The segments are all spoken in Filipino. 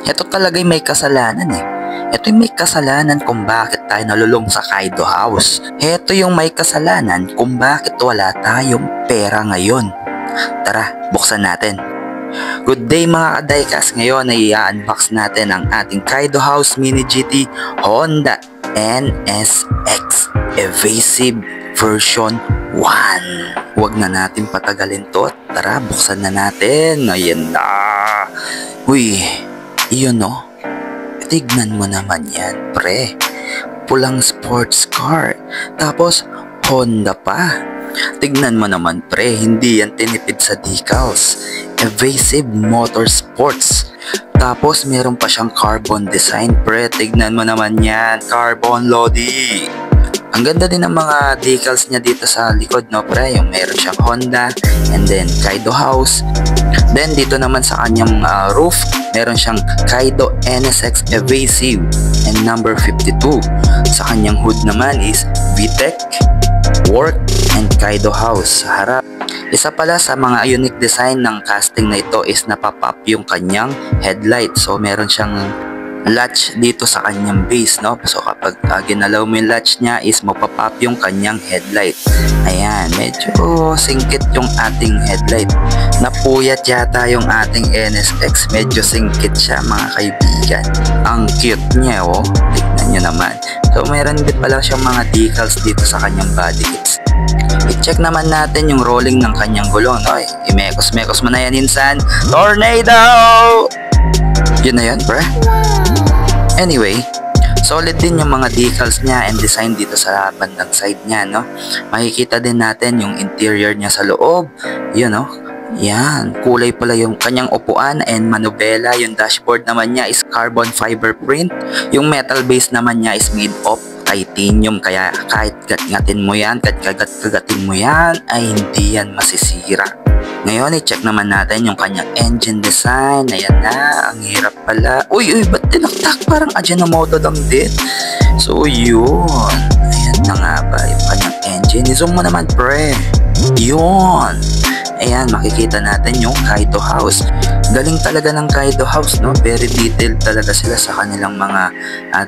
Ito talaga'y may kasalanan eh. Ito yung may kasalanan kung bakit tayo nalulong sa Kaido House. Ito yung may kasalanan kung bakit wala tayong pera ngayon. Tara, buksan natin. Good day mga kadaykas. Ngayon ay i-unbox natin ang ating Kaido House Mini GT Honda NSX Evasive version 1. Huwag na natin patagalin to. Tara, buksan na natin. Ayan na. Uy, iyon no. Tignan mo naman yan, pre. Pulang sports car. Tapos, Honda pa. Tignan mo naman, pre. Hindi yan tinipid sa decals. Evasive Motorsports. Tapos, meron pa siyang carbon design, pre. Tignan mo naman yan. Carbon Lodi. Ang ganda din ng mga decals niya dito sa likod, no, pre. Yung meron siyang Honda. And then, Kaido House. Then dito naman sa kanyang roof, meron siyang Kaido NSX Evasive and number 52. Sa kanyang hood naman is VTEC, Work, and Kaido House sa harap. Isa pala sa mga unique design ng casting na ito is napapop yung kanyang headlight. So meron siyang latch dito sa kanyang base, no? So kapag ginalaw mo yung latch niya is mapapop yung kanyang headlight. Ayan, medyo singkit yung ating headlight. Napuyat yata yung ating NSX. Medyo singkit siya mga kaibigan. Ang cute niya, oh. Tignan nyo naman. So meron din pala siyang mga decals dito sa kanyang body kits. I-check naman natin yung rolling ng kanyang gulong, no? I-mekos-mekos mo na yan, insan. Tornado! Yun na yan, pre. Anyway, solid din yung mga decals niya and design dito sa bandang side niya, no? Makikita din natin yung interior niya sa loob. Yun, no? Yan, kulay pala yung kanyang upuan and manubela. Yung dashboard naman niya is carbon fiber print. Yung metal base naman niya is made of titanium. Kaya kahit gat-gatin mo yan, kagatin mo yan, ay hindi yan masisira. Ngayon, i-check naman natin yung kanyang engine design. Ayan na, ang hirap pala. Uy, ba't tinaktak? Parang Ajinomoto lang din. So, yun. Ayan na nga ba yung kanyang engine. I-zoom mo naman, pre. Yun. Ayan, makikita natin yung Kaido House. Galing talaga ng Kaido House, no? Very detailed talaga sila sa kanilang mga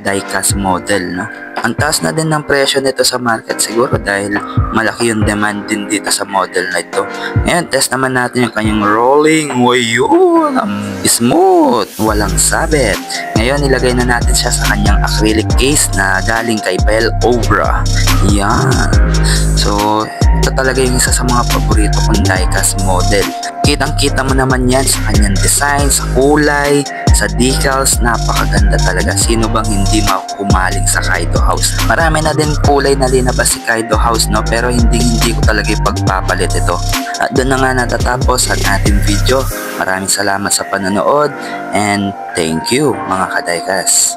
diecast model, no? Ang taas na din ng presyo nito sa market siguro dahil malaki yung demand din dito sa model na ito. Ngayon, test naman natin yung kanyang rolling. Uy, yun! Smooth! Walang sabit. Ngayon, ilagay na natin siya sa kanyang acrylic case na galing kay Bell Obra. Yan. So, ito talaga yung isa sa mga paborito kong diecast model. Kitang-kita mo naman yan sa kanyang design, sa kulay, sa decals. Napakaganda talaga. Sino bang hindi makumaling sa Kaido House? Marami na din kulay na linabas si Kaido House, no? Pero hindi ko talaga ipagpapalit ito. At doon na nga natatapos ang ating video. Maraming salamat sa panonood and thank you mga kadaykas.